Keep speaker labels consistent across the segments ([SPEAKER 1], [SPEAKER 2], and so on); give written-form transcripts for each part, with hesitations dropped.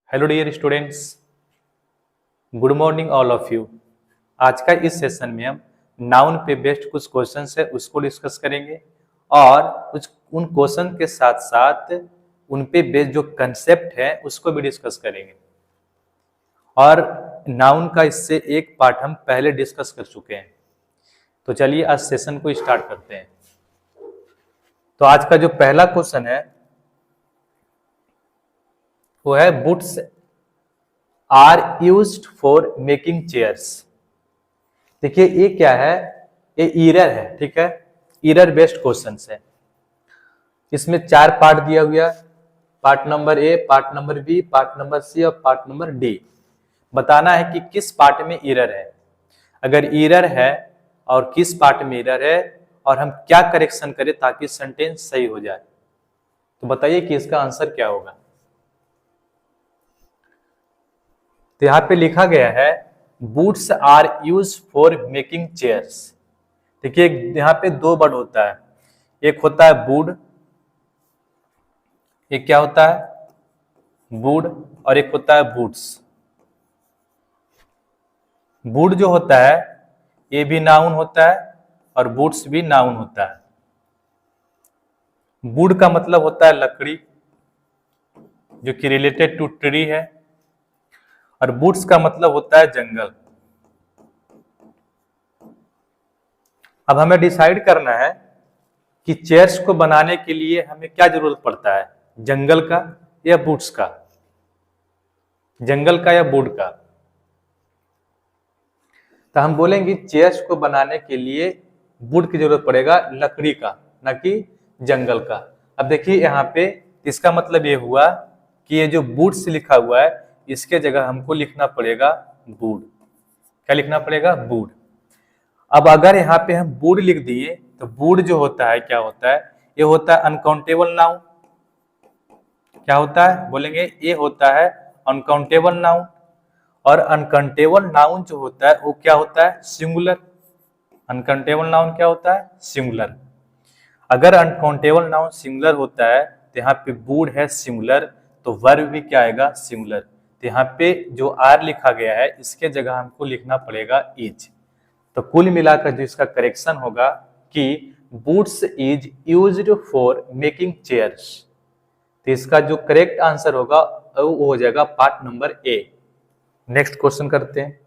[SPEAKER 1] Hello dear students, good morning all of you. आज का इस सेशन में हम नाउन पे बेस्ड कुछ क्वेश्चंस है उसको डिस्कस करेंगे और कुछ उन क्वेश्चन के साथ साथ उन पे बेस्ड जो कंसेप्ट है उसको भी डिस्कस करेंगे। और नाउन का इससे एक पार्ट हम पहले डिस्कस कर चुके हैं। तो चलिए आज सेशन को स्टार्ट करते हैं। तो आज का जो पहला क्वेश्चन है वो है boots are used for making chairs. देखिए ये क्या है, ये ईरर है, ठीक है, ईरर बेस्ड क्वेश्चन है। इसमें 4 पार्ट दिया हुआ है, part number A, part number B, part number C और पार्ट नंबर डी। बताना है कि किस पार्ट में ईरर है, अगर ईरर है और किस पार्ट में ईरर है और हम क्या करेक्शन करें ताकि सेंटेंस सही हो जाए। तो बताइए कि इसका आंसर क्या होगा। तो यहां पे लिखा गया है boots are use for making chairs. देखिए यहाँ पे 2 वर्ड होता है, एक होता है वुड, एक क्या होता है वुड, और एक होता है बूट्स। वुड जो होता है ये भी नाउन होता है और बूट्स भी नाउन होता है। वुड का मतलब होता है लकड़ी जो कि रिलेटेड टू ट्री है, और बूट्स का मतलब होता है जंगल। अब हमें डिसाइड करना है कि चेयर्स को बनाने के लिए हमें क्या जरूरत पड़ता है, जंगल का या बूट्स का, जंगल का या वुड का। तो हम बोलेंगे चेयर्स को बनाने के लिए वुड की जरूरत पड़ेगा, लकड़ी का, ना कि जंगल का। अब देखिए यहाँ पे इसका मतलब ये हुआ कि ये जो वुड्स लिखा हुआ है इसके जगह हमको लिखना पड़ेगा वुड। क्या लिखना पड़ेगा, वुड। अब अगर यहाँ पे हम वुड लिख दिए तो वुड जो होता है क्या होता है, ये होता है अनकाउंटेबल नाउन। क्या होता है बोलेंगे, ये होता है अनकाउंटेबल नाउन। और अनकाउंटेबल नाउन जो होता है वो क्या होता है, सिंगुलर। अनकाउंटेबल नाउन क्या होता है, सिंगुलर। अगर अनकाउंटेबल नाउन सिंगुलर होता है तो यहाँ पे वुड है सिंगुलर, तो वर्ब भी क्या आएगा, सिंगुलर। तो यहाँ पे जो आर लिखा गया है इसके जगह हमको लिखना पड़ेगा इज। तो कुल मिलाकर जो इसका करेक्शन होगा कि boots is used for making chairs. तो इसका जो करेक्ट आंसर होगा वो हो जाएगा part number A. Next question करते हैं।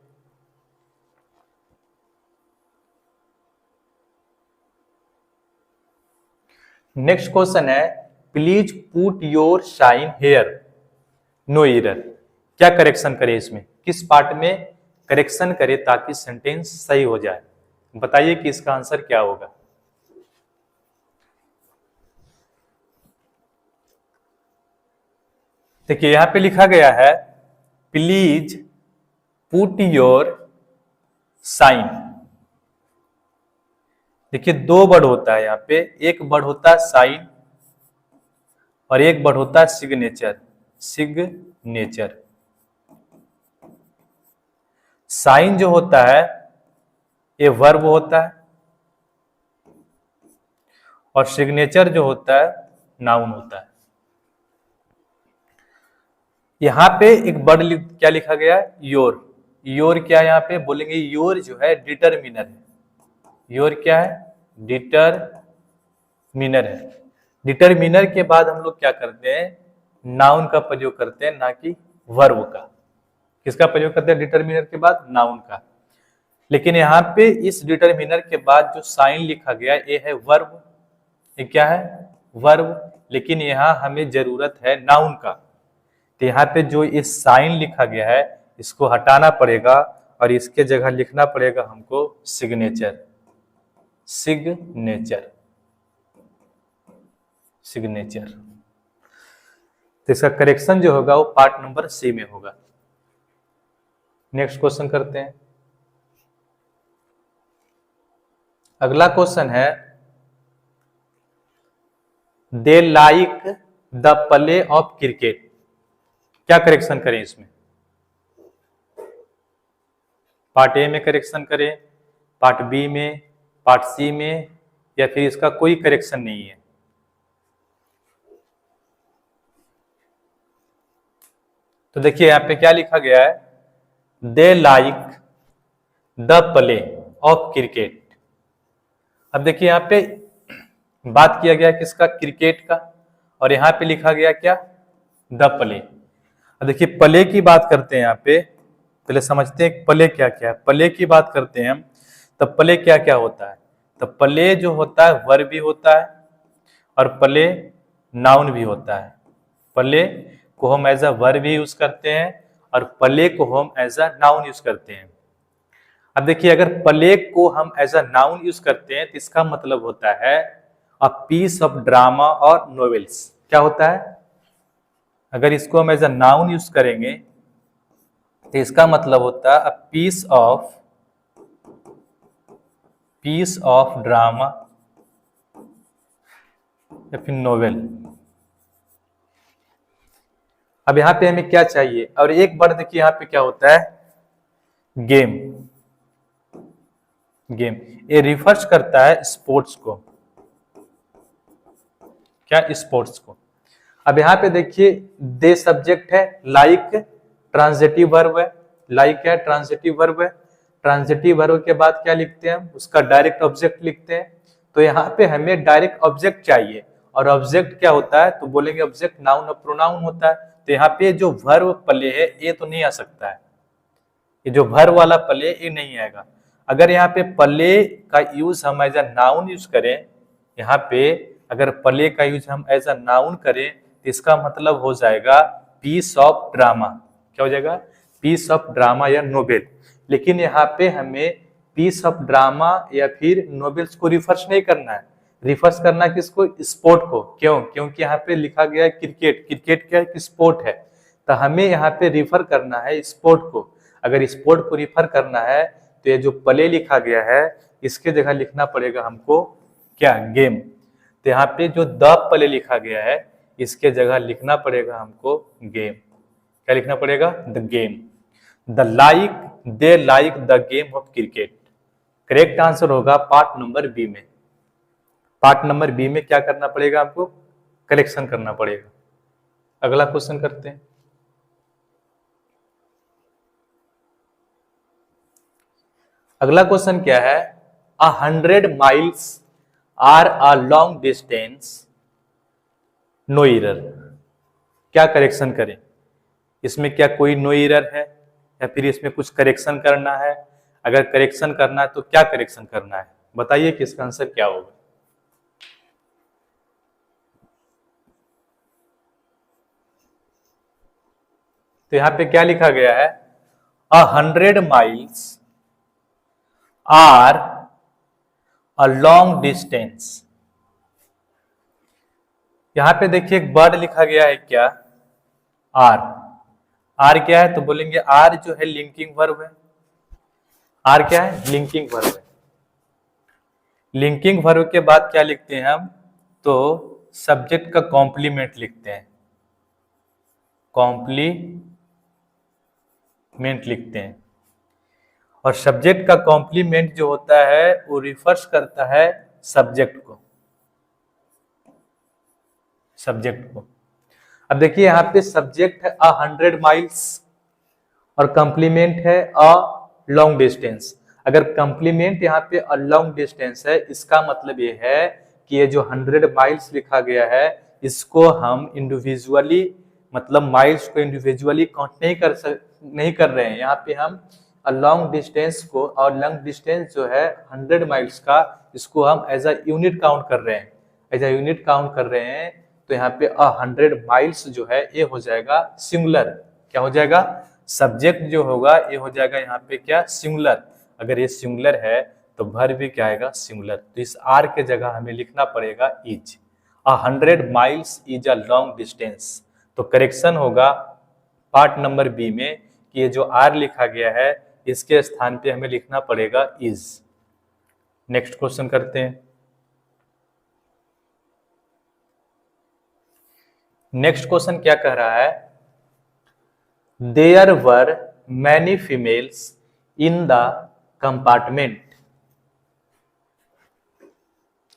[SPEAKER 1] नेक्स्ट क्वेश्चन है please put your sign here, no error. क्या करेक्शन करें इसमें, किस पार्ट में करेक्शन करें ताकि सेंटेंस सही हो जाए। बताइए कि इसका आंसर क्या होगा। देखिए यहां पे लिखा गया है प्लीज पुट योर साइन। देखिए 2 वर्ड होता है यहाँ पे, एक वर्ड होता है साइन और एक वर्ड होता है सिग्नेचर। सिग्नेचर, साइन जो होता है ये वर्ब होता है और सिग्नेचर जो होता है नाउन होता है। यहाँ पे एक वर्ड क्या लिखा गया है, योर। योर क्या यहाँ पे बोलेंगे, योर जो है डिटरमिनर है। योर क्या है, डिटरमिनर है। डिटरमिनर के बाद हम लोग क्या करते हैं, नाउन का प्रयोग करते हैं, ना कि वर्ब का। किसका प्रयोग करते हैं डिटरमिनर के बाद, नाउन का। लेकिन यहाँ पे इस डिटरमिनर के बाद जो साइन लिखा गया ये है वर्ब। ये क्या है, वर्ब। लेकिन यहाँ हमें जरूरत है नाउन का, तो यहाँ पे जो इस साइन लिखा गया है इसको हटाना पड़ेगा और इसके जगह लिखना पड़ेगा हमको सिग्नेचर। Signature, signature. तो इसका करेक्शन जो होगा वो पार्ट नंबर सी में होगा। नेक्स्ट क्वेश्चन करते हैं। अगला क्वेश्चन है they like the play of cricket. क्या करेक्शन करें इसमें, पार्ट ए में करेक्शन करें, पार्ट बी में, पार्ट सी में, या फिर इसका कोई करेक्शन नहीं है। तो देखिए यहाँ पे क्या लिखा गया है, they like the play of cricket. अब देखिए यहाँ पे बात किया गया किसका, क्रिकेट का, और यहाँ पे लिखा गया क्या, द प्ले। अब देखिए प्ले की बात करते हैं, यहाँ पे पहले समझते हैं प्ले क्या क्या है। प्ले की बात करते हैं हम, तो प्ले क्या क्या होता है। तो प्ले जो होता है वर्ब भी होता है, और प्ले नाउन भी होता है। प्ले को हम एज अ वर्ब भी यूज करते हैं, और प्ले को हम एज अ नाउन यूज करते हैं। अब देखिए अगर प्ले को हम एज अ नाउन यूज करते हैं तो इसका मतलब होता है अ पीस ऑफ ड्रामा और नॉवेल्स। क्या होता है, अगर इसको हम एज अ नाउन यूज करेंगे तो इसका मतलब होता है अ पीस ऑफ ड्रामा या फिर नोवेल। अब यहां पे हमें क्या चाहिए, और एक बार देखिए यहां पे क्या होता है, गेम। गेम ये रिफर्स करता है स्पोर्ट्स को, क्या, स्पोर्ट्स को। अब यहाँ पे देखिए दे सब्जेक्ट है, लाइक ट्रांजिटिव वर्ब है, लाइक है ट्रांजिटिव वर्ब है। ट्रांजिटिव वर्ब के बाद क्या लिखते हैं हम, उसका डायरेक्ट ऑब्जेक्ट लिखते हैं। तो यहाँ पे हमें डायरेक्ट ऑब्जेक्ट चाहिए, और ऑब्जेक्ट क्या होता है, तो बोलेंगे ऑब्जेक्ट नाउन और प्रोनाउन होता है। तो यहाँ पे जो वर्ब प्ले है ये तो नहीं आ सकता है, ये जो वर्ब वाला प्ले ये नहीं आएगा। अगर यहाँ पे प्ले का यूज हम एज अ नाउन यूज करें, यहाँ पे अगर प्ले का यूज हम एज अ नाउन करें तो इसका मतलब हो जाएगा पीस ऑफ ड्रामा। क्या हो जाएगा, पीस ऑफ ड्रामा या नोवेल। लेकिन यहाँ पे हमें पीस ऑफ ड्रामा या फिर नोवेल्स को रिफर्स नहीं करना है, रिफर्स करना किसको, स्पोर्ट को। क्यों, क्योंकि यहाँ पे लिखा गया है क्रिकेट, क्रिकेट क्या है, स्पोर्ट है। तो हमें यहाँ पे रिफर करना है स्पोर्ट को। अगर स्पोर्ट को रिफर करना है तो ये जो प्ले लिखा गया है इसके जगह लिखना पड़ेगा हमको क्या, गेम। तो यहाँ पे जो द प्ले लिखा गया है इसके जगह लिखना पड़ेगा हमको गेम। क्या लिखना पड़ेगा, the game. The like, they like the game of cricket. Correct answer होगा पार्ट नंबर बी में। पार्ट नंबर बी में क्या करना पड़ेगा आपको, करेक्शन करना पड़ेगा। अगला क्वेश्चन करते हैं। अगला क्वेश्चन क्या है, 100 miles are a long distance, no error. क्या करेक्शन करें, इसमें क्या कोई नो एरर है या फिर इसमें कुछ करेक्शन करना है। अगर करेक्शन करना है तो क्या करेक्शन करना है, बताइए कि इसका आंसर क्या होगा। तो यहां पे क्या लिखा गया है, 100 miles are a long distance. यहां पे देखिए एक वर्ड लिखा गया है क्या, आर। आर क्या है, तो बोलेंगे आर जो है लिंकिंग वर्ब है। आर क्या है, लिंकिंग वर्ब है। लिंकिंग वर्ब के बाद क्या लिखते हैं हम, तो सब्जेक्ट का कॉम्प्लीमेंट लिखते हैं, कॉम्प्लीमेंट लिखते हैं। और सब्जेक्ट का कॉम्प्लीमेंट जो होता है वो रिफर्स करता है सब्जेक्ट को, सब्जेक्ट को। अब देखिए यहाँ पे सब्जेक्ट है 100 माइल्स और कॉम्प्लीमेंट है अ लॉन्ग डिस्टेंस। अगर कॉम्प्लीमेंट यहाँ पे अ लॉन्ग डिस्टेंस है इसका मतलब ये है कि ये जो 100 माइल्स लिखा गया है इसको हम इंडिविजुअली, मतलब माइल्स को इंडिविजुअली काउंट नहीं कर रहे हैं। यहाँ पे हम लॉन्ग डिस्टेंस को, और लॉन्ग डिस्टेंस जो है 100 माइल्स का, इसको हम एज अ यूनिट काउंट कर रहे हैं, एज अ यूनिट काउंट कर रहे हैं। तो यहाँ पे 100 माइल्स जो है ये हो जाएगा सिंगुलर। क्या हो जाएगा, सब्जेक्ट जो होगा ये हो जाएगा यहाँ पे क्या, सिंगुलर। अगर ये सिंगुलर है तो वर्ब भी क्या आएगा, सिंगुलर। तो इस आर के जगह हमें लिखना पड़ेगा is. 100 miles is a long distance. तो करेक्शन होगा पार्ट नंबर बी में कि ये जो आर लिखा गया है इसके स्थान पे हमें लिखना पड़ेगा इज। नेक्स्ट क्वेश्चन करते हैं। नेक्स्ट क्वेश्चन क्या कह रहा है, there were many females in the compartment.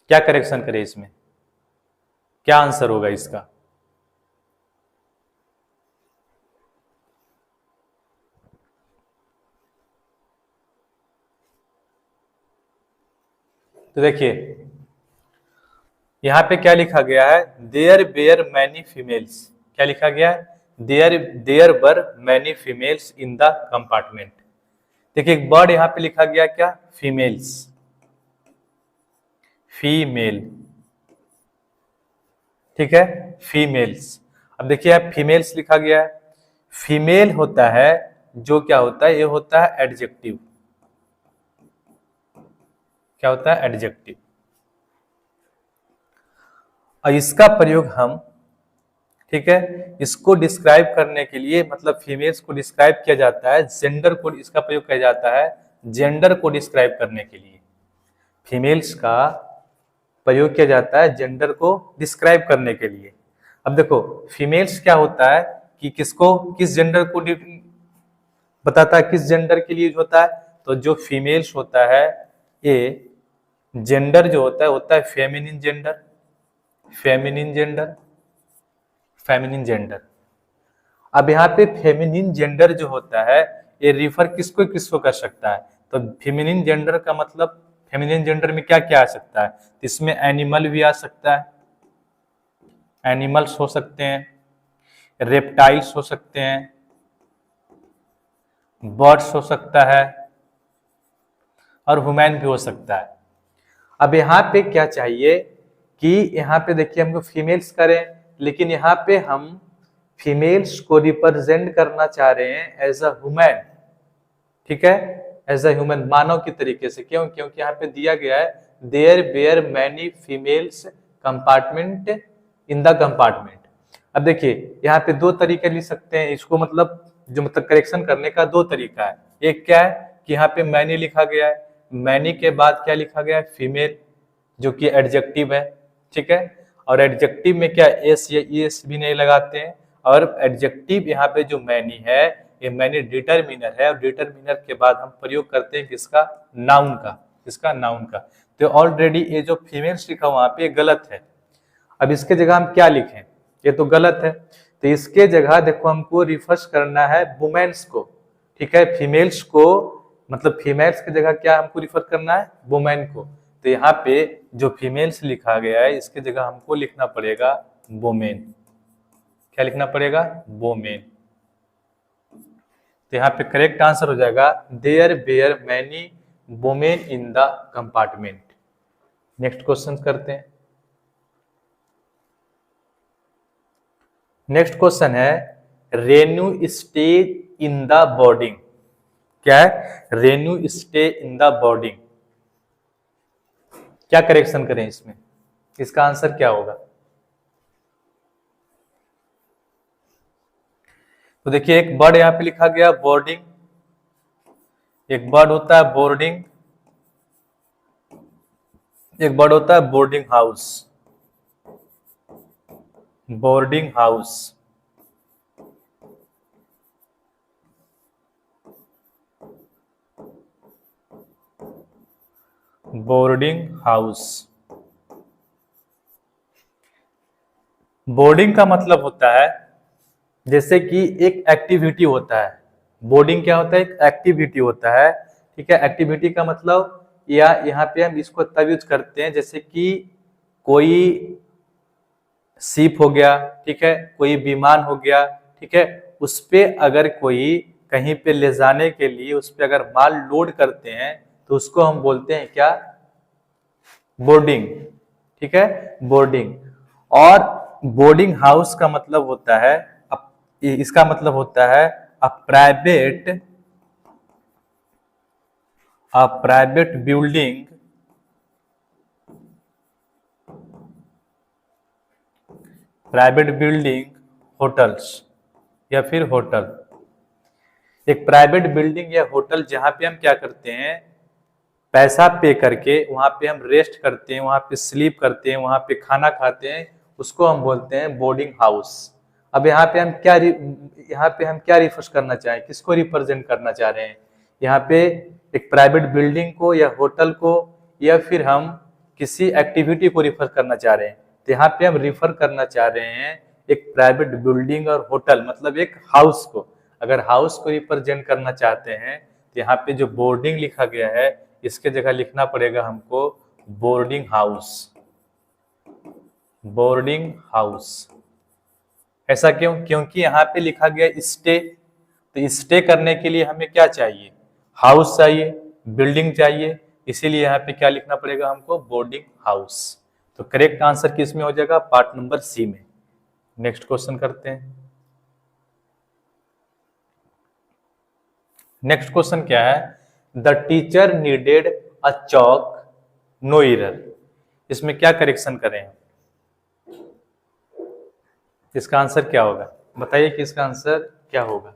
[SPEAKER 1] क्या करेक्शन करें इसमें, क्या आंसर होगा इसका। तो देखिए यहाँ पे क्या लिखा गया है, देयर बेयर मैनी फीमेल्स, क्या लिखा गया है, there there were many females in the compartment. देखिए एक वर्ड यहाँ पे लिखा गया क्या, फीमेल्स, फीमेल, ठीक है, फीमेल्स। अब देखिए यहाँ फीमेल्स लिखा गया है, फीमेल होता है जो क्या होता है, ये होता है एडजेक्टिव, क्या होता है, एडजेक्टिव। और इसका प्रयोग हम, ठीक है, इसको डिस्क्राइब करने के लिए, मतलब फीमेल्स को डिस्क्राइब किया जाता है, जेंडर को इसका प्रयोग किया जाता है जेंडर को डिस्क्राइब करने के लिए। फीमेल्स का प्रयोग किया जाता है जेंडर को डिस्क्राइब करने के लिए। अब देखो फीमेल्स क्या होता है कि किसको, किस जेंडर को बताता है, किस जेंडर के लिए होता है, तो जो फीमेल्स होता है ये जेंडर जो होता है feminine gender, feminine gender, feminine gender. अब यहाँ पे फेमिनिन जेंडर जो होता है ये रिफर किसको किसको कर सकता है, तो फेमिनिन जेंडर का मतलब, फेमिनिन जेंडर में क्या क्या आ सकता है, इसमें एनिमल भी आ सकता है, एनिमल्स हो सकते हैं, रेप्टाइल्स हो सकते हैं, बर्ड्स हो सकता है, और ह्यूमन भी हो सकता है। अब यहाँ पे क्या चाहिए कि यहाँ पे देखिए हमको फीमेल्स करें, लेकिन यहाँ पे हम फीमेल्स को रिप्रेजेंट करना चाह रहे हैं एज अ ह्यूमन, ठीक है, एज अ ह्यूमन, मानव की तरीके से। क्यों, क्योंकि यहाँ पे दिया गया है there were many females compartment in the compartment. अब देखिए यहाँ पे दो तरीके लिख सकते हैं इसको, मतलब जो मतलब करेक्शन करने का दो तरीका है। एक क्या है कि यहाँ पे मैनी लिखा गया है, मैनी के बाद क्या लिखा गया है, फीमेल, जो कि एडजेक्टिव है, ठीक है, और एडजेक्टिव में क्या एस या एस भी नहीं लगाते हैं, और एडजेक्टिव यहाँ पे जो मैनी है ये मैनी डिटरमिनर है, और डिटरमिनर के बाद हम प्रयोग करते हैं किसका, नाउन का, किसका, नाउन का। तो ऑलरेडी ये जो फीमेल्स लिखा वहां पे गलत है। अब इसके जगह हम क्या लिखें, ये तो गलत है, तो इसके जगह देखो हमको रिफर्स करना है वुमेन्स को, ठीक है, फीमेल्स को, मतलब फीमेल्स की जगह क्या हमको रिफर करना है, वुमेन को। तो यहाँ पे जो फीमेल्स लिखा गया है इसके जगह हमको लिखना पड़ेगा वुमेन, क्या लिखना पड़ेगा, वुमेन। तो यहाँ पे करेक्ट आंसर हो जाएगा there were many women in the compartment. Next question करते हैं। नेक्स्ट क्वेश्चन है Renu stay in the boarding, क्या है, Renu stay in the boarding. क्या करेक्शन करें इसमें, इसका आंसर क्या होगा, तो देखिए एक वर्ड यहां पे लिखा गया बोर्डिंग, एक वर्ड होता है बोर्डिंग, एक वर्ड होता है boarding house, boarding house, boarding house. Boarding का मतलब होता है जैसे कि एक एक्टिविटी होता है, बोर्डिंग क्या होता है, एक एक्टिविटी होता है, ठीक है, एक्टिविटी का मतलब, या यहाँ पे हम इसको तब यूज करते हैं जैसे कि कोई शिप हो गया, ठीक है, कोई विमान हो गया, ठीक है, उस पे अगर कोई कहीं पे ले जाने के लिए उस पे अगर माल लोड करते हैं तो उसको हम बोलते हैं क्या, बोर्डिंग, ठीक है, बोर्डिंग। और बोर्डिंग हाउस का मतलब होता है, इसका मतलब होता है a private building, private building hotels, या फिर होटल, एक प्राइवेट बिल्डिंग या होटल जहां पे हम क्या करते हैं, पैसा पे करके वहां पे हम रेस्ट करते हैं, वहां पे स्लीप करते हैं, वहां पे खाना खाते हैं, उसको हम बोलते हैं बोर्डिंग हाउस। अब यहाँ पे हम क्या रिफर्स करना चाहें, किसको रिप्रेजेंट करना चाह रहे हैं, यहाँ पे एक प्राइवेट बिल्डिंग को या होटल को, या फिर हम किसी एक्टिविटी को रिफर करना चाह रहे हैं। तो यहाँ पे हम रिफर करना चाह रहे हैं एक प्राइवेट बिल्डिंग और होटल, मतलब एक हाउस को। अगर हाउस को रिप्रेजेंट करना चाहते हैं तो यहाँ पे जो बोर्डिंग लिखा गया है इसके जगह लिखना पड़ेगा हमको बोर्डिंग हाउस, बोर्डिंग हाउस। ऐसा क्यों? क्योंकि यहाँ पे लिखा गया स्टे, तो स्टे करने के लिए हमें क्या चाहिए? हाउस चाहिए, बिल्डिंग चाहिए, इसीलिए यहाँ पे क्या लिखना पड़ेगा हमको? Boarding house. तो करेक्ट आंसर किस में हो जाएगा? पार्ट नंबर सी में। नेक्स्ट क्वेश्चन करते हैं। नेक्स्ट क्वेश्चन क्या है? The teacher needed a chalk, no error. इसमें क्या करेक्शन करें? इसका आंसर क्या होगा? बताइए कि इसका आंसर क्या होगा।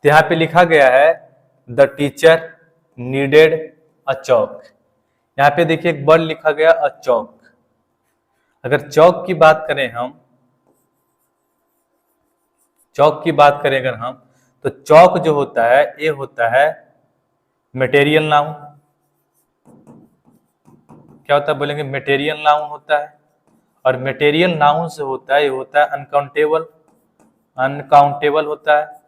[SPEAKER 1] तो यहाँ पे लिखा गया है the teacher needed a chalk. यहाँ पे देखिए एक वर्ड लिखा गया अ चॉक। अगर चौक की बात करें हम, चौक की बात करें अगर हम, तो चौक जो होता है ये होता है मटेरियल नाउन। क्या होता है बोलेंगे? मटेरियल नाउन होता है। और मटेरियल नाउन से होता है, ये होता है अनकाउंटेबल, अनकाउंटेबल होता है।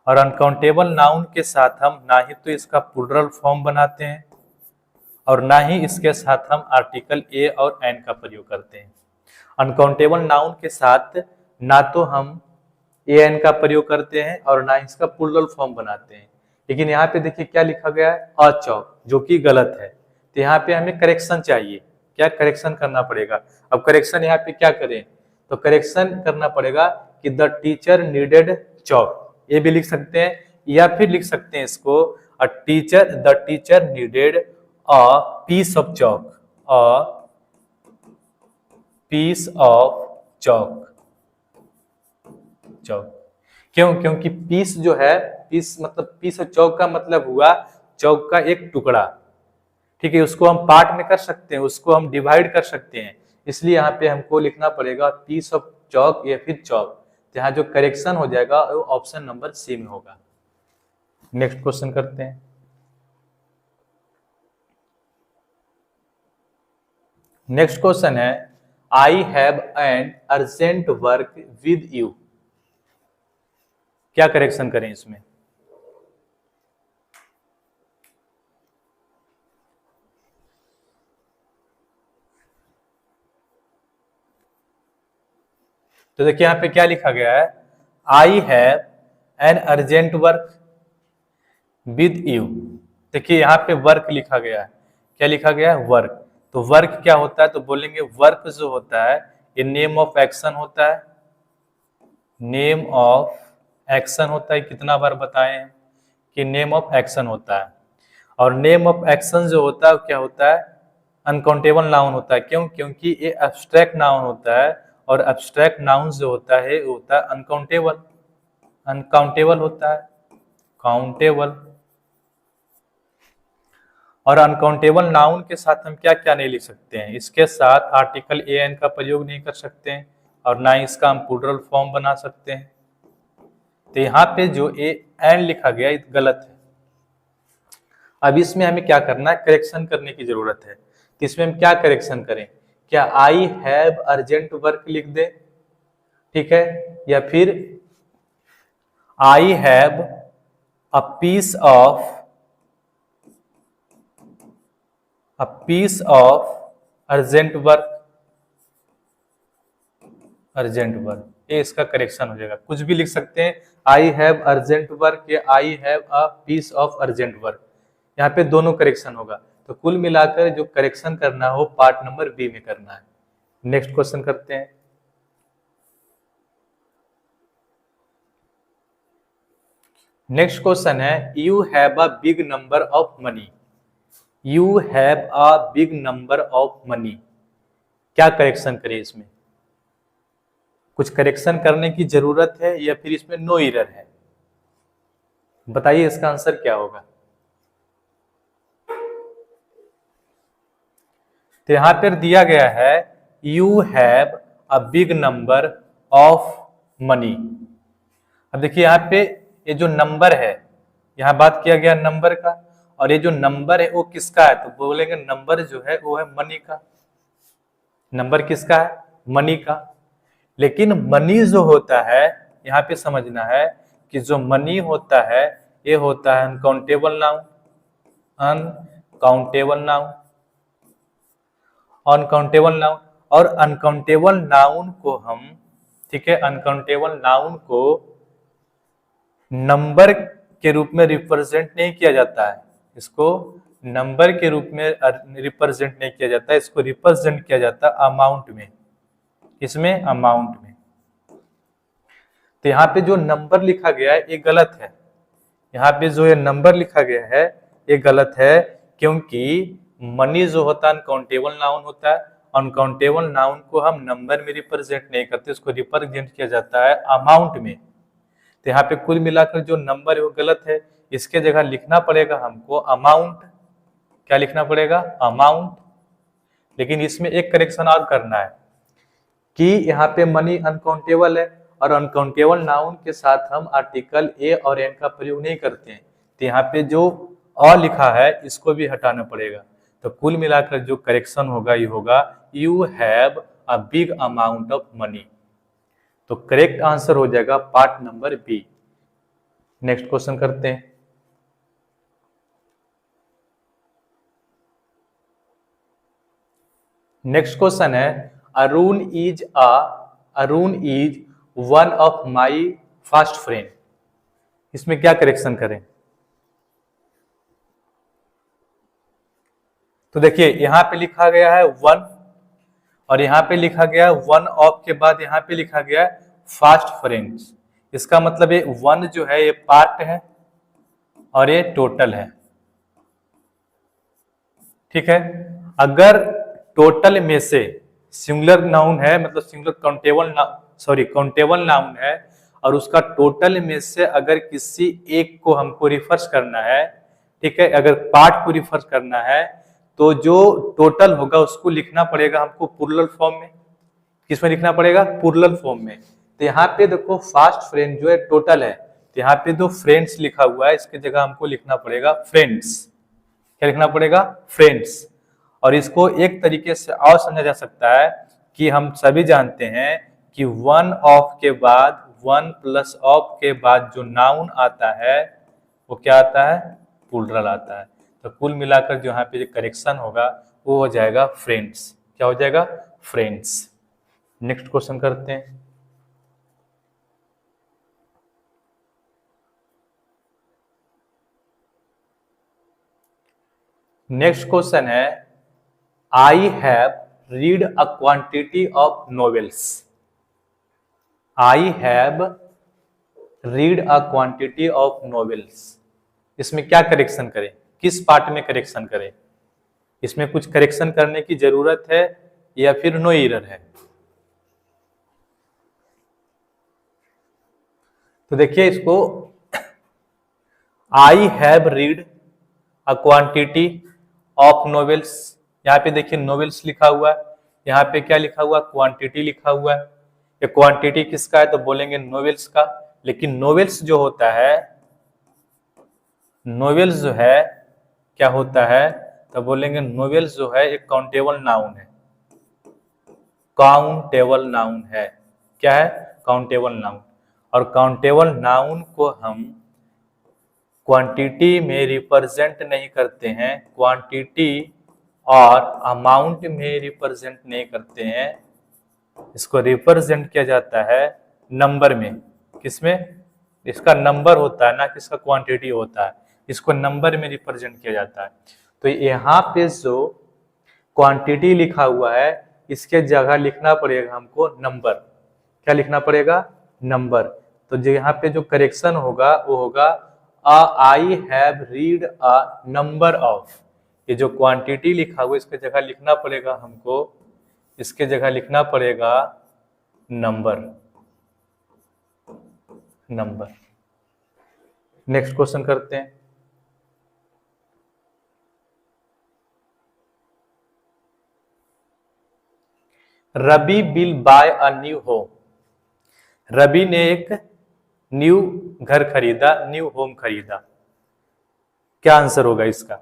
[SPEAKER 1] और अनकाउंटेबल नाउन के साथ हम ना ही तो इसका प्लूरल फॉर्म बनाते हैं और ना ही इसके साथ हम आर्टिकल ए और एन का प्रयोग करते हैं। अनकाउंटेबल नाउन के साथ ना तो हम ए एन का प्रयोग करते हैं और ना इसका प्लूरल फॉर्म बनाते हैं। लेकिन यहाँ पे देखिए क्या लिखा गया है? अ चौक, जो कि गलत है। तो यहाँ पे हमें करेक्शन चाहिए। क्या करेक्शन करना पड़ेगा? अब करेक्शन यहाँ पे क्या करें? तो करेक्शन करना पड़ेगा कि द टीचर नीडेड चौक, ये भी लिख सकते हैं, या फिर लिख सकते हैं इसको the teacher needed a piece of chalk, a piece of chalk, chalk. क्यों? क्योंकि पीस जो है, पीस मतलब पीस चौक का मतलब हुआ चौक का एक टुकड़ा। ठीक है, उसको हम पार्ट में कर सकते हैं, उसको हम डिवाइड कर सकते हैं, इसलिए यहाँ पे हमको लिखना पड़ेगा पीस ऑफ चौक या फिर चौक। यहाँ जो करेक्शन हो जाएगा वो ऑप्शन नंबर सी में होगा। नेक्स्ट क्वेश्चन करते हैं। नेक्स्ट क्वेश्चन है I have an urgent work with you. क्या करेक्शन करें इसमें? तो देखिए यहाँ पे क्या लिखा गया है? I have an urgent work with you. देखिए यहाँ पे वर्क लिखा गया है। क्या लिखा गया है? वर्क। तो वर्क क्या होता है? तो बोलेंगे वर्क जो होता है ये नेम ऑफ एक्शन होता है, नेम ऑफ एक्शन होता है। कितना बार बताए हैं कि नेम ऑफ एक्शन होता है। और नेम ऑफ एक्शन जो होता है क्या होता है? अनकाउंटेबल नाउन होता है। क्यों? क्योंकि ये एब्स्ट्रैक्ट नाउन होता है और एब्स्ट्रैक्ट नाउन जो होता है वो होता है अनकाउंटेबल, अनकाउंटेबल होता है, काउंटेबल। और अनकाउंटेबल नाउन के साथ हम क्या क्या नहीं लिख सकते हैं? इसके साथ आर्टिकल ए एन का प्रयोग नहीं कर सकते हैं और ना ही इसका हम प्लूरल फॉर्म बना सकते हैं। तो यहाँ पे जो ए एन लिखा गया ये गलत है। अब इसमें हमें क्या करना है? करेक्शन करने की जरूरत है। तो इसमें हम क्या करेक्शन करें? क्या आई हैव अर्जेंट वर्क लिख दे? ठीक है, या फिर I have a piece of, a piece of urgent work, urgent work, ये इसका करेक्शन हो जाएगा। कुछ भी लिख सकते हैं, आई हैव अर्जेंट वर्क या I have a piece of urgent work, यहाँ पे दोनों करेक्शन होगा। तो कुल मिलाकर जो करेक्शन करना हो पार्ट नंबर बी में करना है। नेक्स्ट क्वेश्चन करते हैं। नेक्स्ट क्वेश्चन है you have a big number of money, you have a big number of money. क्या करेक्शन करें इसमें? कुछ करेक्शन करने की जरूरत है या फिर इसमें नो एरर है? बताइए इसका आंसर क्या होगा। तो यहां पर दिया गया है you have a big number of money. अब देखिए यहाँ पे ये जो नंबर है, यहाँ बात किया गया नंबर का, और ये जो नंबर है वो किसका है? तो बोलेंगे नंबर जो है वो है मनी का। नंबर किसका है? मनी का। लेकिन मनी जो होता है, यहाँ पे समझना है कि जो मनी होता है ये होता है uncountable noun. Uncountable noun, uncountable noun. और अनकाउंटेबल नाउन को हम, ठीक है, अनकाउंटेबल नाउन को नंबर के रूप में रिप्रेजेंट नहीं किया जाता है। इसको नंबर के रूप में रिप्रेजेंट नहीं किया जाता है, इसको रिप्रेजेंट किया जाता है अमाउंट में। इसमें अमाउंट में। तो यहाँ पे जो नंबर लिखा गया है ये गलत है। यहाँ पे जो ये नंबर लिखा गया है ये गलत है, क्योंकि मनी जो होता है अनकाउंटेबल नाउन होता है। अनकाउंटेबल नाउन को हम नंबर में रिप्रेजेंट नहीं करते, उसको रिप्रेजेंट किया जाता है अमाउंट में। तो यहाँ पे कुल मिलाकर जो नंबर है वो गलत है, इसके जगह लिखना पड़ेगा हमको अमाउंट। क्या लिखना पड़ेगा? अमाउंट। लेकिन इसमें एक करेक्शन और करना है कि यहाँ पे मनी अनकाउंटेबल है और अनकाउंटेबल नाउन के साथ हम आर्टिकल ए और एन का प्रयोग नहीं करते हैं। तो यहाँ पे जो अ लिखा है इसको भी हटाना पड़ेगा। तो कुल मिलाकर जो करेक्शन होगा ये होगा you have a big amount of money. तो करेक्ट आंसर हो जाएगा part number B. Next question करते हैं। नेक्स्ट क्वेश्चन है Arun is one of my fast friend. इसमें क्या करेक्शन करें? तो देखिए यहाँ पे लिखा गया है वन और यहाँ पे लिखा गया है वन ऑफ के बाद यहाँ पे लिखा गया है फास्ट फ्रेंड्स। इसका मतलब ये वन जो है ये पार्ट है और ये टोटल है। ठीक है, अगर टोटल में से सिंगुलर नाउन है, मतलब सिंगुलर काउंटेबल नाउन है और उसका टोटल में से अगर किसी एक को हमको रिफर्स करना है, ठीक है, अगर पार्ट को रिफर्स करना है तो जो टोटल होगा उसको लिखना पड़ेगा हमको प्लूरल फॉर्म में। किसमें लिखना पड़ेगा? प्लूरल फॉर्म में। तो यहाँ पे देखो फास्ट फ्रेंड जो है टोटल है, तो यहाँ पे जो फ्रेंड्स लिखा हुआ है इसकी जगह हमको लिखना पड़ेगा फ्रेंड्स। क्या लिखना पड़ेगा? फ्रेंड्स। और इसको एक तरीके से और समझा जा सकता है कि हम सभी जानते हैं कि वन ऑफ के बाद, वन प्लस ऑफ के बाद जो नाउन आता है वो क्या आता है? प्लूरल आता है। तो कुल मिलाकर जो यहाँ पे जो करेक्शन होगा वो हो जाएगा फ्रेंड्स। क्या हो जाएगा? फ्रेंड्स। नेक्स्ट क्वेश्चन करते हैं। नेक्स्ट क्वेश्चन है I have read a quantity of novels. I have read a quantity of novels. इसमें क्या करेक्शन करें? किस पार्ट में करेक्शन करें? इसमें कुछ करेक्शन करने की जरूरत है या फिर नो एरर है? तो देखिए इसको I have read a quantity of novels. यहाँ पे देखिए नॉवेल्स लिखा हुआ है, यहाँ पे क्या लिखा हुआ? क्वांटिटी लिखा हुआ है। ये क्वांटिटी किसका है? तो बोलेंगे नॉवेल्स का। लेकिन नॉवेल्स जो होता है, नॉवेल्स जो है क्या होता है? तो बोलेंगे नॉवेल्स जो है एक काउंटेबल नाउन है। काउंटेबल नाउन है। क्या है? Countable noun. और काउंटेबल नाउन को हम क्वांटिटी में रिप्रेजेंट नहीं करते हैं, क्वांटिटी और अमाउंट में रिप्रेजेंट नहीं करते हैं। इसको रिप्रेजेंट किया जाता है नंबर में। किसमें? इसका नंबर होता है ना, किसका क्वांटिटी होता है। इसको नंबर में रिप्रेजेंट किया जाता है। तो यहाँ पे जो क्वांटिटी लिखा हुआ है इसके जगह लिखना पड़ेगा हमको नंबर। क्या लिखना पड़ेगा? नंबर। तो जो यहाँ पे जो करेक्शन होगा वो होगा I have read a number of. ये जो क्वांटिटी लिखा हुआ इसके जगह लिखना पड़ेगा हमको, इसके जगह लिखना पड़ेगा नंबर। नंबर। नेक्स्ट क्वेश्चन करते हैं। Ravi will buy a new home. Ravi ने एक न्यू घर खरीदा, न्यू होम खरीदा। क्या आंसर होगा इसका?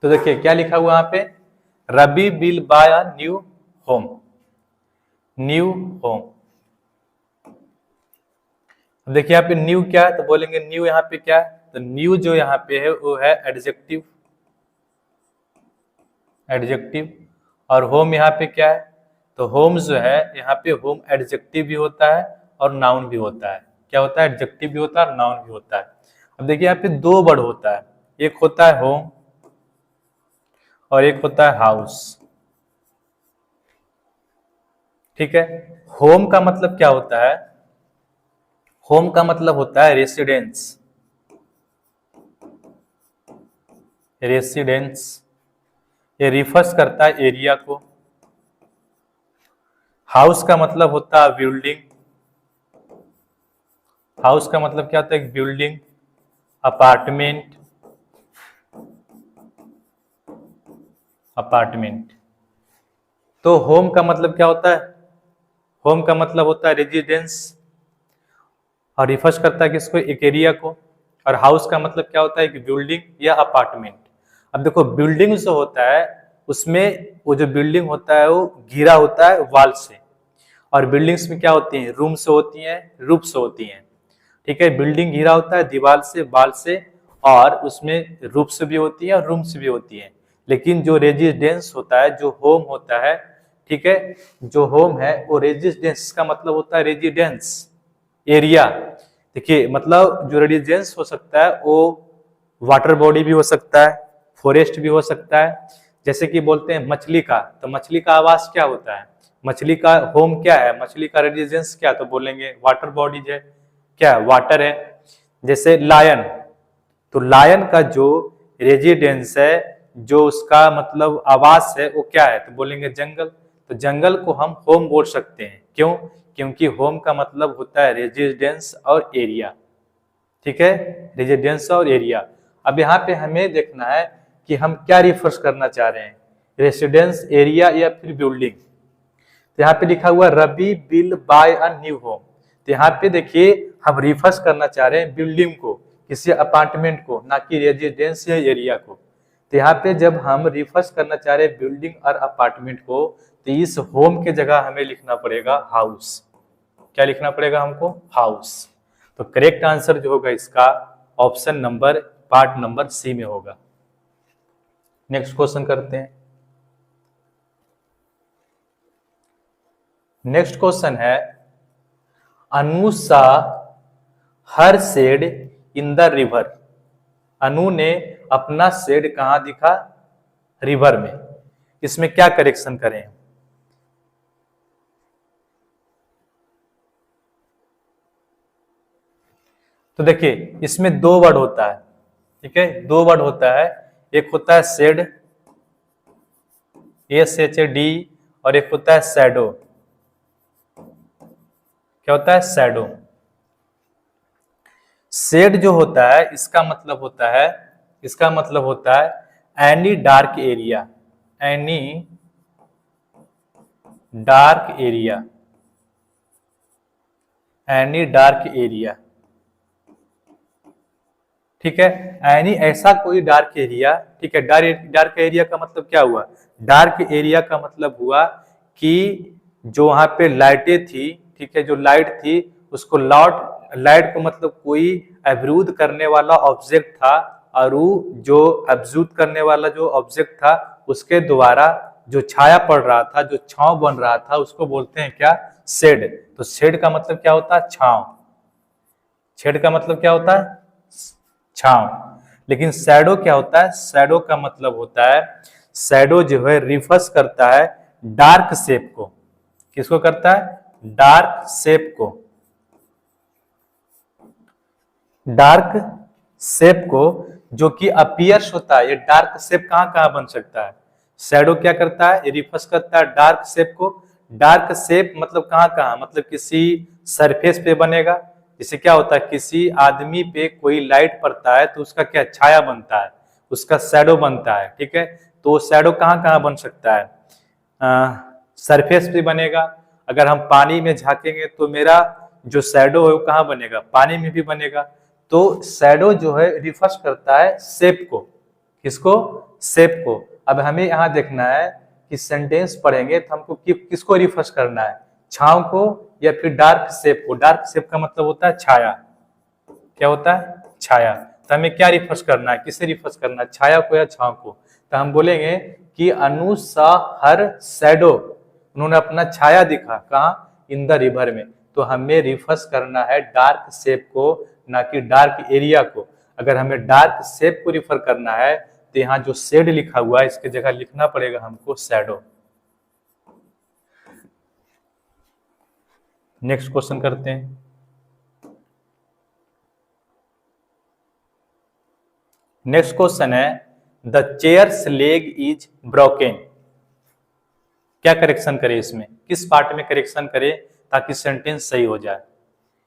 [SPEAKER 1] तो देखिए क्या लिखा हुआ यहाँ पे? Ravi will buy a new home. New home. देखिए यहाँ पे न्यू क्या है, तो बोलेंगे न्यू यहाँ पे क्या है, तो न्यू जो यहाँ पे है वो है एडजेक्टिव, एडजेक्टिव। और होम यहाँ पे क्या है, तो होम जो है यहाँ पे होम एडजेक्टिव भी होता है और नाउन भी होता है। क्या होता है, एडजेक्टिव भी होता है और नाउन भी होता है। अब देखिए यहाँ पे दो वर्ड होता है, एक होता है होम और एक होता है हाउस। ठीक है, होम का मतलब क्या होता है, होम का मतलब होता है रेसिडेंस, रेसिडेंस। ये रिफर्स करता है एरिया को। हाउस का मतलब होता है बिल्डिंग, हाउस का मतलब क्या होता है, बिल्डिंग, अपार्टमेंट, अपार्टमेंट। तो होम का मतलब क्या होता है, होम का मतलब होता है रेजिडेंस और रिफर्स करता है किसको, एक एरिया को। और हाउस का मतलब क्या होता है, कि बिल्डिंग या अपार्टमेंट। अब देखो बिल्डिंग जो होता है उसमें वो जो बिल्डिंग होता है वो घिरा होता है वॉल से, और बिल्डिंग्स में क्या होती हैं, रूम से होती हैं, रूफ से होती हैं। ठीक है, बिल्डिंग घिरा होता है दीवार से, वॉल से, और उसमें रूफ से भी होती है और रूम से भी होती है। लेकिन जो रेजिडेंस होता है, जो होम होता है, ठीक है, जो होम है वो रेजिडेंस का मतलब होता है रेजिडेंस एरिया। देखिए मतलब जो रेजिडेंस हो सकता है वो वाटर बॉडी भी हो सकता है, फॉरेस्ट भी हो सकता है। जैसे कि बोलते हैं मछली का, तो मछली का आवास क्या होता है, मछली का होम क्या है, मछली का रेजिडेंस क्या, तो बोलेंगे वाटर बॉडीज है, क्या वाटर है। जैसे लायन, तो लायन का जो रेजिडेंस है, जो उसका मतलब आवास है वो क्या है, तो बोलेंगे जंगल। तो जंगल को हम होम बोल सकते हैं, क्यों, क्योंकि होम का मतलब होता है रेजिडेंस और एरिया। ठीक है, रेजिडेंस और एरिया। अब यहाँ पे हमें देखना है कि हम क्या रिफर्स करना चाह रहे हैं, रेसिडेंस, एरिया या फिर बिल्डिंग। तो यहाँ पे लिखा हुआ Ravi will buy a new home. तो यहाँ पे देखिए हम रिफर्स करना चाह रहे हैं बिल्डिंग को, किसी अपार्टमेंट को, ना कि रेजिडेंस या एरिया को। तो यहाँ पे जब हम रिफर्स करना चाह रहे हैं बिल्डिंग और अपार्टमेंट को, तो इस होम के जगह हमें लिखना पड़ेगा हाउस। क्या लिखना पड़ेगा हमको, हाउस। तो करेक्ट आंसर जो होगा इसका option number, part number C में होगा। नेक्स्ट क्वेश्चन करते हैं। नेक्स्ट क्वेश्चन है, अनु सा हर शेड इन द रिवर। अनु ने अपना शेड कहां दिखा, रिवर में। इसमें क्या करेक्शन करें, तो देखिए इसमें दो वर्ड होता है। ठीक है, दो वर्ड होता है, एक होता है शेड, SHAD, और एक होता है शैडो। क्या होता है, शैडो। शेड जो होता है इसका मतलब होता है, इसका मतलब होता है any dark area, any dark area, any dark area. ठीक है, एनी ऐसा कोई डार्क एरिया। ठीक है, डार्क एरिया का मतलब क्या हुआ, डार्क एरिया का मतलब हुआ कि जो वहां पे लाइटें थी, ठीक है, जो लाइट थी उसको लाइट को मतलब कोई अवरुद्ध करने वाला ऑब्जेक्ट था, और वो जो अब्जूत करने वाला जो ऑब्जेक्ट था उसके द्वारा जो छाया पड़ रहा था, जो छांव बन रहा था, उसको बोलते हैं क्या, शेड। तो शेड का मतलब क्या होता है, छांव। शेड का मतलब क्या होता है, छांव। लेकिन शैडो क्या होता है, शैडो का मतलब होता है, शैडो जो है रिफर्स करता है डार्क शेप को। किसको करता है, डार्क शेप को, डार्क शेप को, जो कि अपीयर्स होता है। ये डार्क शेप कहां कहां बन सकता है, शैडो क्या करता है, ये रिफर्स करता है डार्क शेप को। डार्क शेप मतलब कहां कहां, मतलब किसी सरफेस पे बनेगा। जैसे क्या होता है, किसी आदमी पे कोई लाइट पड़ता है तो उसका क्या छाया बनता है, उसका शैडो बनता है। ठीक है, तो शैडो कहां कहां बन सकता है, सरफेस पे बनेगा। अगर हम पानी में झांकेंगे तो मेरा जो शैडो है वो कहां बनेगा, पानी में भी बनेगा। तो शैडो जो है रिफर्स करता है शेप को। किसको, शेप को। अब हमें यहाँ देखना है कि सेंटेंस पढ़ेंगे तो हमको किसको रिफर्स करना है, छांव को या फिर डार्क शेप को। डार्क शेप का मतलब होता है छाया। क्या होता है? छाया। तो हमें क्या रिफर्स करना है, किसे रिफर्स करना है, छाया को या छांव को? तो हम बोलेंगे कि अनु सा हर शैडो, उन्होंने अपना छाया दिखा कहाँ? इन द रिवर में। तो हमें रिफर्स करना है डार्क शेप को, ना कि डार्क एरिया को। अगर हमें डार्क शेप को रिफर करना है तो यहाँ जो शेड लिखा हुआ है इसके जगह लिखना पड़ेगा हमको शैडो। नेक्स्ट क्वेश्चन करते हैं। नेक्स्ट क्वेश्चन है the chairs leg is broken. क्या करेक्शन करें इसमें, किस पार्ट में करेक्शन करें ताकि सेंटेंस सही हो जाए,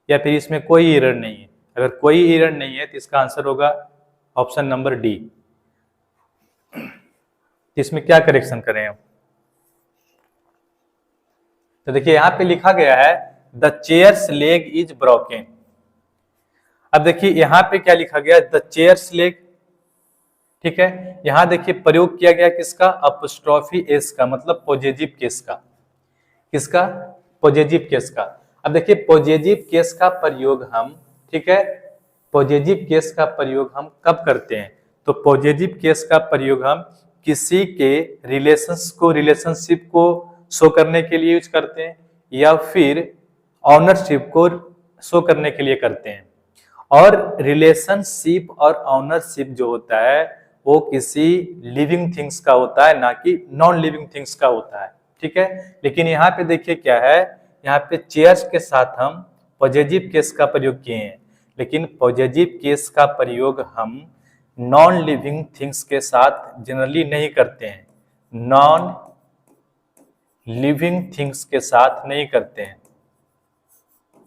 [SPEAKER 1] या फिर इसमें कोई एरर नहीं है? अगर कोई एरर नहीं है तो इसका आंसर होगा ऑप्शन नंबर डी। इसमें क्या करेक्शन करें हम? तो देखिए यहाँ पे लिखा गया है the chairs leg is broken. अब देखिए यहाँ पे क्या लिखा गया, द चेयर्स लेग, ठीक है। यहां देखिए प्रयोग किया गया किसका? अपस्ट्रॉफी एस का, मतलब पॉजिटिव केस का। किसका? पॉजिटिव केस का। अब देखिए पॉजिटिव केस का प्रयोग हम, ठीक है, पॉजिटिव केस का प्रयोग हम कब करते हैं? तो पॉजिटिव केस का प्रयोग हम किसी के रिलेशनशिप को शो करने के लिए यूज करते हैं, या फिर ऑनरशिप को शो करने के लिए करते हैं। और रिलेशनशिप और ऑनरशिप जो होता है वो किसी लिविंग थिंग्स का होता है, ना कि नॉन लिविंग थिंग्स का होता है, ठीक है। लेकिन यहाँ पे देखिए क्या है, यहाँ पे चेयर्स के साथ हम पॉजिटिव केस का प्रयोग किए हैं, लेकिन पॉजिटिव केस का प्रयोग हम नॉन लिविंग थिंग्स के साथ जनरली नहीं करते हैं। नॉन लिविंग थिंग्स के साथ नहीं करते हैं,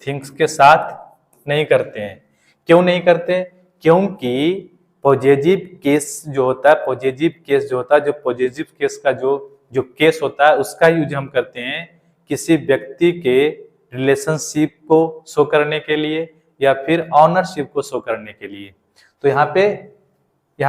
[SPEAKER 1] थिंग्स के साथ नहीं करते हैं। क्यों नहीं करते? क्योंकि पॉजिटिव केस जो होता है, पॉजिटिव केस जो होता है, जो पॉजिटिव केस का जो केस होता है उसका यूज हम करते हैं किसी व्यक्ति के रिलेशनशिप को शो करने के लिए या फिर ऑनरशिप को शो करने के लिए। तो यहाँ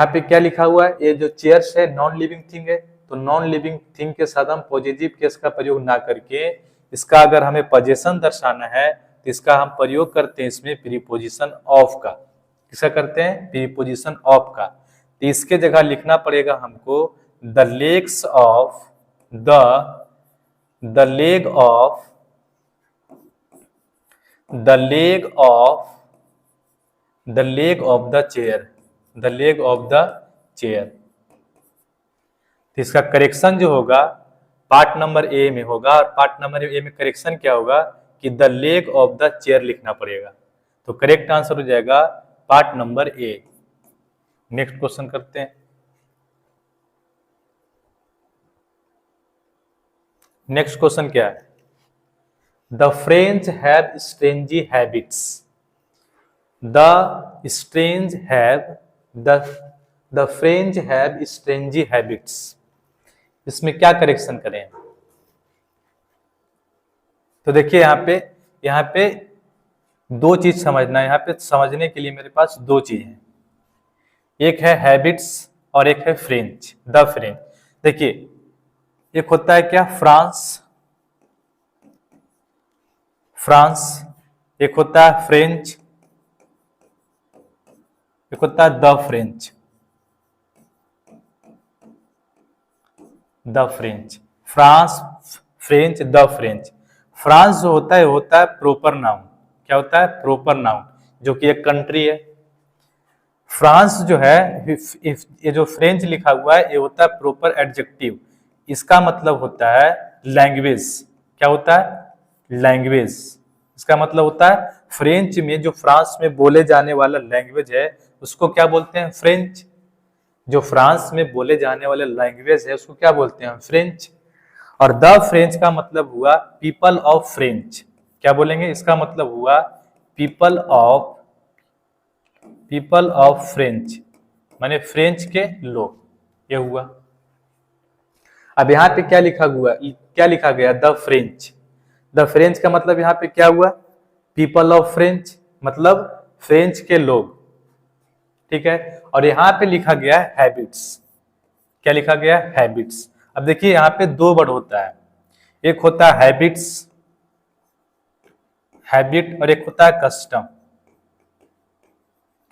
[SPEAKER 1] पे क्या लिखा हुआ है, ये जो चेयर्स है नॉन लिविंग थिंग है, तो नॉन लिविंग थिंग के साथ हम पॉजिटिव केस का प्रयोग ना करके इसका अगर हमें पोजीशन दर्शाना है तो इसका हम प्रयोग करते हैं इसमें प्रीपोजिशन ऑफ का। किसका करते हैं? प्रीपोजिशन ऑफ का। तो इसके जगह लिखना पड़ेगा हमको the legs of the leg of the leg of the leg of the chair, the leg of the chair. तो इसका करेक्शन जो होगा पार्ट नंबर ए में होगा, और पार्ट नंबर ए में करेक्शन क्या होगा कि the leg of the chair लिखना पड़ेगा। तो करेक्ट आंसर हो जाएगा part number A. Next question करते हैं। नेक्स्ट क्वेश्चन क्या है? The French have strange habits. The French have strange habits. इसमें क्या करेक्शन करें? तो देखिए यहाँ पे दो चीज समझना है। यहाँ पे समझने के लिए मेरे पास दो चीज हैं, एक है हैबिट्स और एक है फ्रेंच, द फ्रेंच। देखिए एक होता है क्या? फ्रांस, एक होता है फ्रेंच, एक होता है the French. The French, France, French, the French. France जो होता है प्रॉपर नाउन। क्या होता है? प्रॉपर नाउन, जो कि एक कंट्री है। फ्रांस जो है, ये जो फ्रेंच लिखा हुआ है ये होता है प्रॉपर एडजेक्टिव। इसका मतलब होता है लैंग्वेज। क्या होता है? लैंग्वेज। इसका मतलब होता है फ्रेंच में जो फ्रांस में बोले जाने वाला लैंग्वेज है उसको क्या बोलते हैं? फ्रेंच। जो फ्रांस में बोले जाने वाले लैंग्वेज है उसको क्या बोलते हैं? फ्रेंच। और द फ्रेंच का मतलब हुआ पीपल ऑफ फ्रेंच। क्या बोलेंगे? इसका मतलब हुआ पीपल ऑफ फ्रेंच, माने फ्रेंच के लोग, ये हुआ। अब यहाँ पे क्या लिखा गया? The French. द फ्रेंच का मतलब यहाँ पे क्या हुआ? पीपल ऑफ फ्रेंच, मतलब फ्रेंच के लोग, ठीक है। और यहाँ पे लिखा गया है हैबिट्स। क्या लिखा गया? हैबिट्स। अब देखिए यहाँ पे दो वर्ड होता है, एक होता है हैबिट्स हैबिट, और एक होता है कस्टम।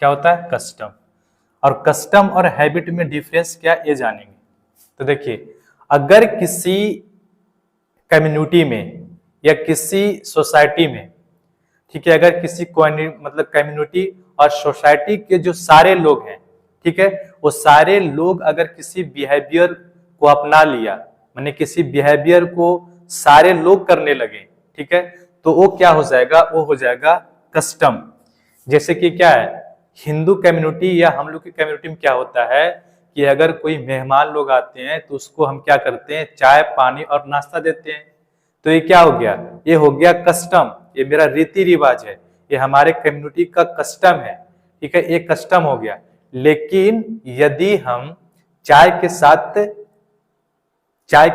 [SPEAKER 1] क्या होता है? कस्टम। और कस्टम और हैबिट में डिफरेंस क्या, ये जानेंगे। तो देखिए, अगर किसी कम्युनिटी में या किसी सोसाइटी में, ठीक है, अगर किसी मतलब कम्युनिटी और सोसाइटी के जो सारे लोग हैं, ठीक है, वो सारे लोग अगर किसी बिहेवियर को अपना लिया, माने किसी बिहेवियर को सारे लोग करने लगे, ठीक है, तो वो क्या हो जाएगा? वो हो जाएगा कस्टम। जैसे कि क्या है, हिंदू कम्युनिटी या हम लोग की कम्युनिटी में क्या होता है कि अगर कोई मेहमान लोग आते हैं तो उसको हम क्या करते हैं? चाय, पानी और नाश्ता देते हैं। तो ये क्या हो गया? ये हो गया कस्टम। ये मेरा रीति रिवाज है, ये हमारे कम्युनिटी का कस्टम है, ठीक है, ये कस्टम हो गया। लेकिन यदि हम चाय के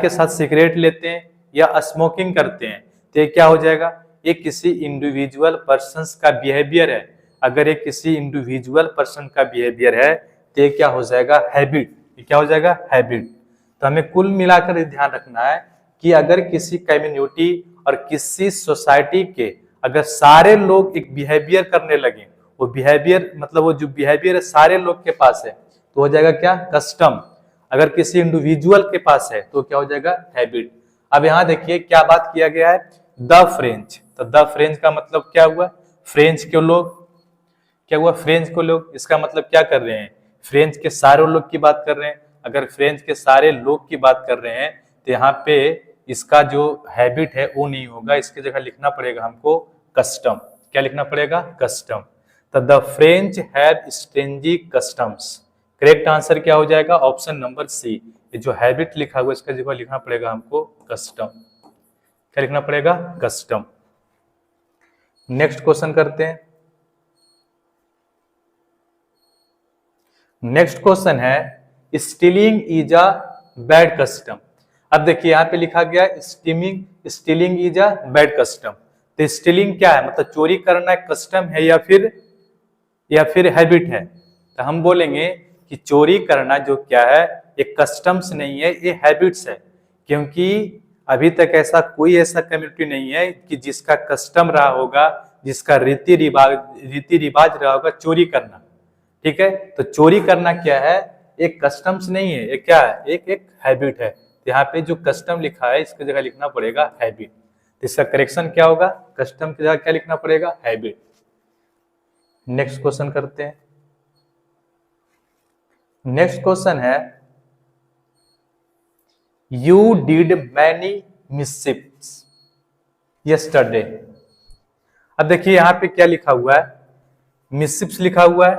[SPEAKER 1] साथ सिगरेट लेते हैं या स्मोकिंग करते हैं, तो ये क्या हो जाएगा? ये किसी इंडिविजुअल पर्सन का बिहेवियर है। अगर ये किसी इंडिविजुअल पर्सन का बिहेवियर है तो ये क्या हो जाएगा? हैबिट। ये क्या हो जाएगा? हैबिट। तो हमें कुल मिलाकर ये ध्यान रखना है कि अगर किसी कम्युनिटी और किसी सोसाइटी के अगर सारे लोग एक बिहेवियर करने लगे, वो बिहेवियर मतलब वो जो बिहेवियर है सारे लोग के पास है, तो हो जाएगा क्या? कस्टम। अगर किसी इंडिविजुअल के पास है तो क्या हो जाएगा? हैबिट। अब यहाँ देखिए क्या बात किया गया है, द फ्रेंच। तो द फ्रेंच का मतलब क्या हुआ? फ्रेंच के लोग। क्या हुआ? फ्रेंच को लोग। इसका मतलब क्या कर रहे हैं? फ्रेंच के सारे लोग की बात कर रहे हैं। अगर फ्रेंच के सारे लोग की बात कर रहे हैं तो यहाँ पे इसका जो हैबिट है वो नहीं होगा, इसकी जगह लिखना पड़ेगा हमको कस्टम। क्या लिखना पड़ेगा? कस्टम। तो the French have strange customs. Correct answer क्या हो जाएगा? Option number C. ये जो हैबिट लिखा हुआ इसका जगह लिखना पड़ेगा हमको कस्टम। क्या लिखना पड़ेगा? कस्टम। नेक्स्ट क्वेश्चन करते हैं। नेक्स्ट क्वेश्चन है stealing is a bad custom. अब देखिए यहाँ पे लिखा गया stealing is a bad custom. तो स्टीलिंग क्या है? मतलब चोरी करना एक कस्टम है या फिर हैबिट है? तो हम बोलेंगे कि चोरी करना जो क्या है, ये कस्टम्स नहीं है, ये हैबिट्स है। क्योंकि अभी तक ऐसा कम्युनिटी नहीं है कि जिसका कस्टम रहा होगा, जिसका रीति रिवाज रहा होगा चोरी करना, ठीक है। तो चोरी करना क्या है? एक कस्टम्स नहीं है, ये क्या है? एक हैबिट है। तो यहाँ पे जो कस्टम लिखा है इसकी जगह लिखना पड़ेगा हैबिट। तो इसका करेक्शन क्या होगा? कस्टम की जगह क्या लिखना पड़ेगा? हैबिट। नेक्स्ट क्वेश्चन करते हैं। नेक्स्ट क्वेश्चन है यू डिड मैनी मिसशिप्स यस्टरडे। अब देखिए यहाँ पे क्या लिखा हुआ है? मिसशिप्स लिखा हुआ है,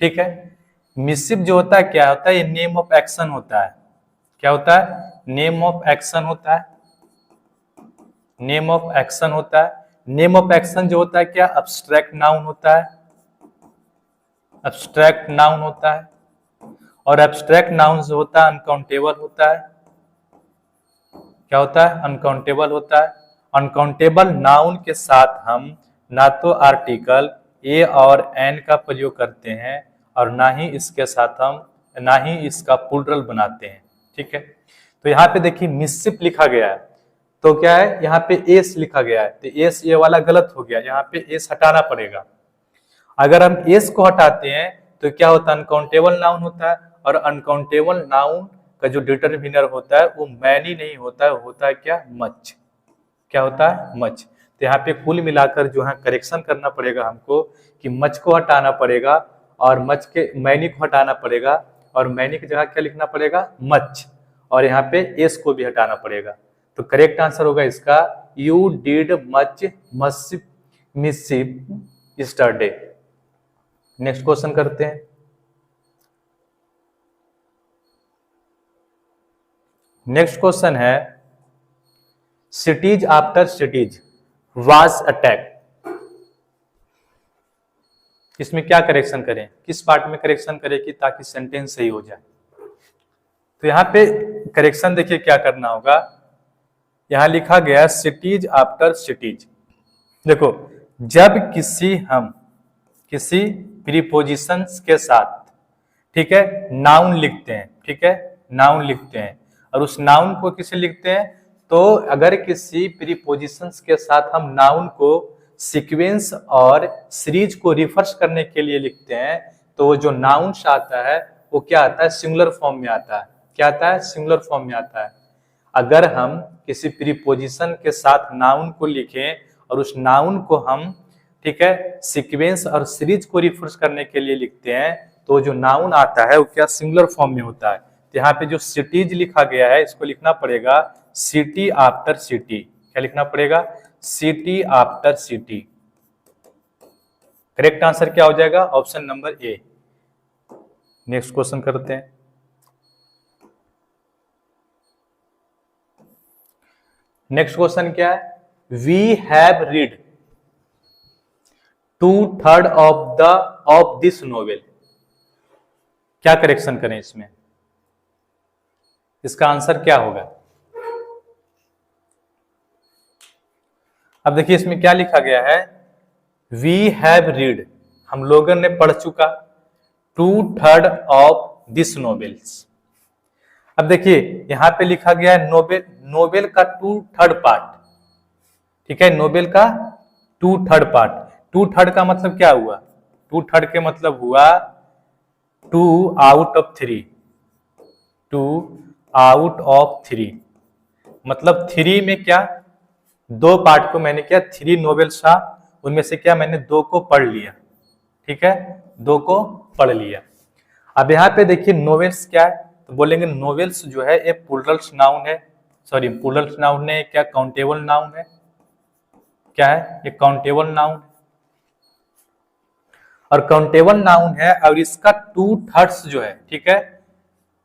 [SPEAKER 1] ठीक है। मिसशिप जो होता है क्या होता है? ये नेम ऑफ एक्शन होता है। क्या होता है? नेम ऑफ एक्शन होता है। नेम ऑफ एक्शन होता है। नेम ऑफ एक्शन जो होता है क्या? अब्स्ट्रैक्ट नाउन होता है। अब्स्ट्रैक्ट नाउन होता है। और एब्स्ट्रैक्ट नाउन जो होता है अनकाउंटेबल होता है। क्या होता है? अनकाउंटेबल होता है। अनकाउंटेबल नाउन के साथ हम ना तो आर्टिकल ए और एन का प्रयोग करते हैं और ना ही इसका प्लूरल बनाते हैं, ठीक है। तो यहाँ पे देखिए मिसशिप लिखा गया है, तो क्या है? यहाँ पे एस लिखा गया है, तो एस ये वाला गलत हो गया, यहाँ पे एस हटाना पड़ेगा। अगर हम एस को हटाते हैं तो क्या होता है? अनकाउंटेबल नाउन होता है। और अनकाउंटेबल नाउन का जो डिटरमिनर होता है वो मैनी नहीं होता है, होता है क्या? मच। क्या होता है? मच। तो यहाँ पे कुल मिलाकर जो है करेक्शन करना पड़ेगा हमको कि मच को हटाना पड़ेगा और मैनी को हटाना पड़ेगा और मैनी की जगह क्या लिखना पड़ेगा? मच। और यहाँ पे एस को भी हटाना पड़ेगा। तो करेक्ट आंसर होगा इसका you did much mischief yesterday. Next question करते हैं। नेक्स्ट क्वेश्चन है cities after cities was attack. इसमें क्या करेक्शन करें? किस पार्ट में करेक्शन करें कि ताकि सेंटेंस सही हो जाए? तो यहाँ पे करेक्शन देखिए क्या करना होगा। यहां लिखा गया सिटीज आफ्टर सिटीज। देखो, जब किसी प्रीपोजिशन के साथ, ठीक है, नाउन लिखते हैं, ठीक है, नाउन लिखते हैं और उस नाउन को किसे लिखते हैं? तो अगर किसी प्रीपोजिशन के साथ हम नाउन को सीक्वेंस और सीरीज को रिफर्स करने के लिए लिखते हैं तो जो नाउन्स आता है वो क्या आता है, सिंगुलर फॉर्म में आता है। क्या आता है, सिंगुलर फॉर्म में आता है। अगर हम किसी प्रीपोजिशन के साथ नाउन को लिखें और उस नाउन को हम, ठीक है, सीक्वेंस और सीरीज को रिफर्स करने के लिए लिखते हैं तो जो नाउन आता है वो क्या, सिंगुलर फॉर्म में होता है। तो यहाँ पे जो सिटीज लिखा गया है इसको लिखना पड़ेगा सिटी आफ्टर सिटी। क्या लिखना पड़ेगा, city after city. Correct answer क्या हो जाएगा, option number A. Next question करते हैं। नेक्स्ट क्वेश्चन क्या है, we have read 2/3 of this novel. क्या करेक्शन करें इसमें, इसका आंसर क्या होगा। अब देखिए इसमें क्या लिखा गया है, वी हैव रीड, हम लोगों ने पढ़ चुका 2/3 ऑफ दिस नोवेल्स। अब देखिए यहां पे लिखा गया है नोवेल का 2/3 पार्ट, ठीक है, नोवेल का 2/3 पार्ट। 2/3 का मतलब क्या हुआ, 2/3 के मतलब हुआ 2 आउट ऑफ 3, 2 आउट ऑफ 3, मतलब 3 में क्या, 2 पार्ट को मैंने क्या, 3 नोवेल्स था, उनमें से क्या मैंने 2 को पढ़ लिया, ठीक है, 2 को पढ़ लिया। अब यहाँ पे देखिए नोवेल्स क्या है, तो बोलेंगे नोवेल्स जो है ये प्लूरल्स नाउन है, सॉरी प्लूरल्स नाउन है, क्या काउंटेबल नाउन है, क्या है ये काउंटेबल नाउन, और काउंटेबल नाउन है और इसका 2/3 जो है, ठीक है,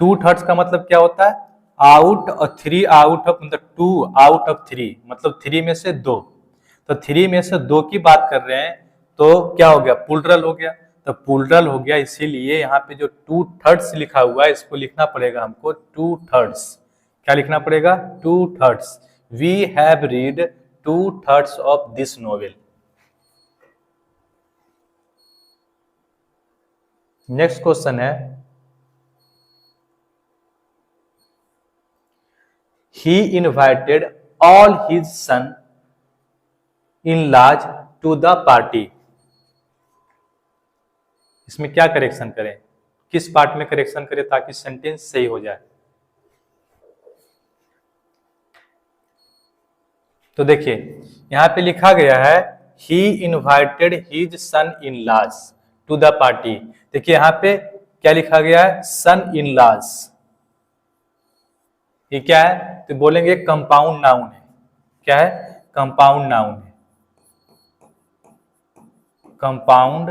[SPEAKER 1] 2/3 का मतलब क्या होता है, आउट और 3 आउट ऑफ, मतलब 2 आउट ऑफ 3, मतलब 3 में से 2, तो 3 में से 2 की बात कर रहे हैं तो क्या हो गया, प्लूरल हो गया, तो प्लूरल हो गया, इसीलिए यहाँ पे जो 2/3 लिखा हुआ है इसको लिखना पड़ेगा हमको 2/3। क्या लिखना पड़ेगा, 2/3। We have read 2/3 of this novel. Next question है, he invited all his son-in-laws to the party। इसमें क्या करेक्शन करें, किस पार्ट में करेक्शन करें ताकि सेंटेंस सही हो जाए। तो देखिए यहां पे लिखा गया है he invited his son-in-laws to the party। देखिए यहां पे क्या लिखा गया है, son-in-laws, ये क्या है, तो बोलेंगे कंपाउंड नाउन है। क्या है, कंपाउंड नाउन है, कंपाउंड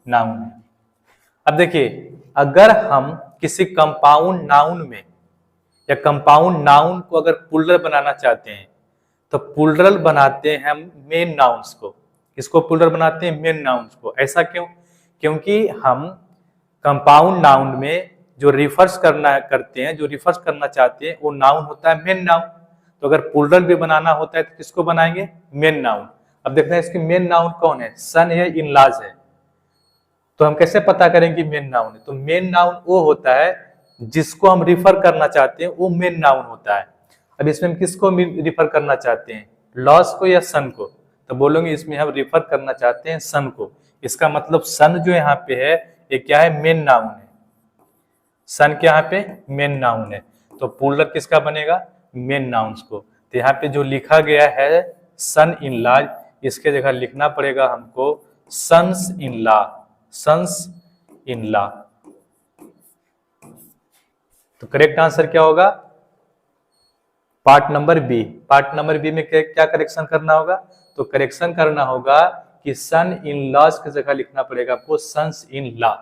[SPEAKER 1] नाउन है। अब देखिए अगर हम किसी कंपाउंड नाउन में या कंपाउंड नाउन को अगर प्लूरल बनाना चाहते हैं तो प्लूरल बनाते हैं मेन नाउन्स को। किसको प्लूरल बनाते हैं, मेन नाउन्स को। ऐसा क्यों, क्योंकि हम कंपाउंड नाउन में जो रिफर्स करते हैं, जो रिफर्स करना चाहते हैं वो नाउन होता है मेन नाउन। तो अगर प्लूरल भी बनाना होता है तो किसको बनाएंगे, मेन नाउन। अब देखते हैं इसकी मेन नाउन कौन है, सन है, इन-लॉज है। तो हम कैसे पता करेंगे मेन नाउन है, तो मेन नाउन वो होता है जिसको हम रिफर करना चाहते हैं, वो मेन नाउन होता है। अब इसमें हम किसको रिफर करना चाहते हैं, लॉस को या सन को, तो बोलेंगे इसमें हम रिफर करना चाहते हैं सन को। इसका मतलब सन जो यहाँ पे है ये क्या है, मेन नाउन है। सन के यहाँ पे मेन नाउन है, तो प्लूरल किसका बनेगा, मेन नाउन्स को। तो यहाँ पे जो लिखा गया है सन इन लॉ, इसके जगह लिखना पड़ेगा हमको sons in law, sons in law. तो करेक्ट आंसर क्या होगा, part number B. Part number B में क्या करेक्शन करना होगा, तो करेक्शन करना होगा कि सन इन लॉज की जगह लिखना पड़ेगा आपको सन्स इन लॉ।